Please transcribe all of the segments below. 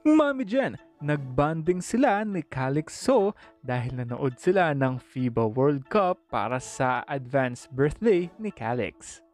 Mami Jen, nagbanding sila ni Calix So dahil nanood sila ng FIBA World Cup para sa advanced birthday ni Calix.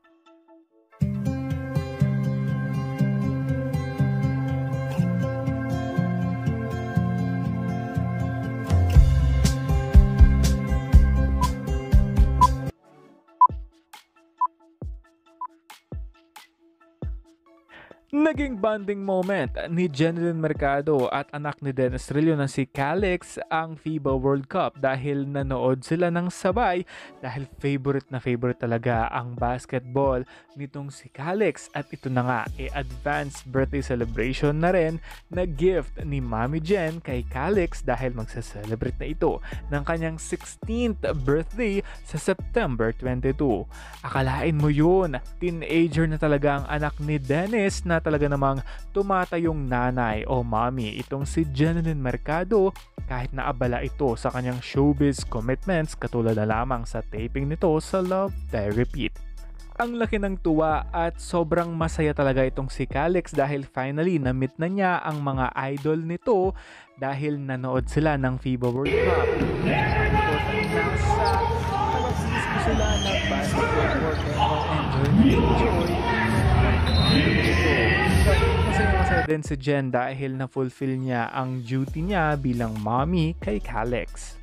Naging bonding moment ni Jeneline Mercado at anak ni Dennis Trillo na si Calix ang FIBA World Cup dahil nanood sila ng sabay dahil favorite na favorite talaga ang basketball nitong si Calix at ito na nga advanced birthday celebration na rin na gift ni Mami Jen kay Calix dahil magsa-celebrate na ito ng kanyang 16th birthday sa September 22. Akalain mo yun, teenager na talaga ang anak ni Dennis na talaga namang tumatayong nanay o mommy itong si Jeneline Mercado kahit naabala ito sa kanyang showbiz commitments katulad na lamang sa taping nito sa Love Die Repeat. Ang laki ng tuwa at sobrang masaya talaga itong si Calix dahil finally na-meet na niya ang mga idol nito dahil nanood sila ng FIBA World Cup. Nasa sila ng basketball court and enjoy. Masaya din si Jen dahil na-fulfill niya ang duty niya bilang mommy kay Calix.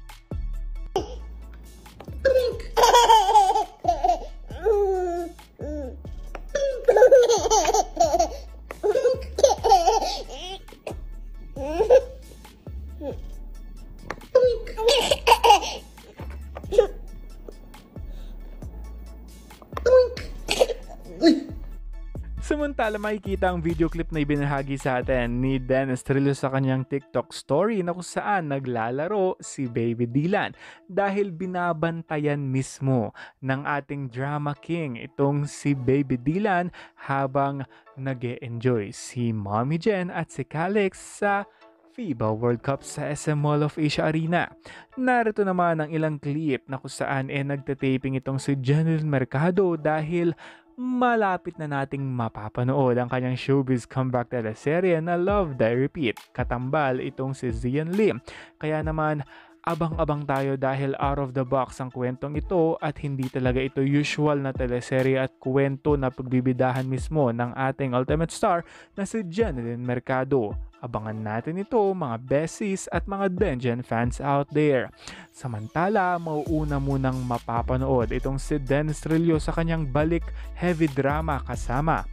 Samantala makikita ang video clip na ibinahagi sa atin ni Dennis Trillo sa kanyang TikTok story na kung saan naglalaro si Baby Dylan dahil binabantayan mismo ng ating drama king itong si Baby Dylan habang nag-e-enjoy si Mommy Jen at si Calix sa FIBA World Cup sa SM Mall of Asia Arena. Narito naman ang ilang clip na kung saan nagtataping itong si Jeneline Mercado dahil malapit na nating mapapanood ang kanyang showbiz comeback teleserye na Love Die Repeat. Katambal itong si Zian Lim. Kaya naman abang-abang tayo dahil out of the box ang kwentong ito at hindi talaga ito usual na teleserye at kwento na pagbibidahan mismo ng ating ultimate star na si Jeneline Mercado. Abangan natin ito mga besties at mga Denjen fans out there. Samantala, mauuna munang mapapanood itong si Dennis Trillo sa kanyang balik heavy drama kasama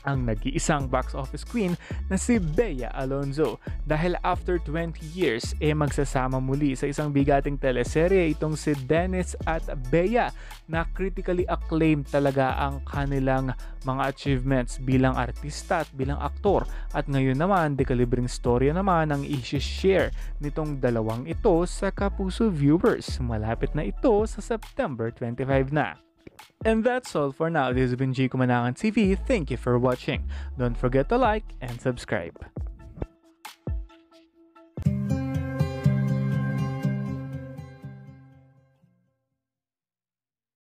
ang nag-iisang box office queen na si Bea Alonzo dahil after 20 years magsasama muli sa isang bigating teleserye itong si Dennis at Bea na critically acclaimed talaga ang kanilang mga achievements bilang artista at bilang aktor at ngayon naman dekalibreng storya naman ang i-share nitong dalawang ito sa Kapuso viewers. Malapit na ito sa September 25 na. And that's all for now. This has been G Kumanangan TV. Thank you for watching. Don't forget to like and subscribe.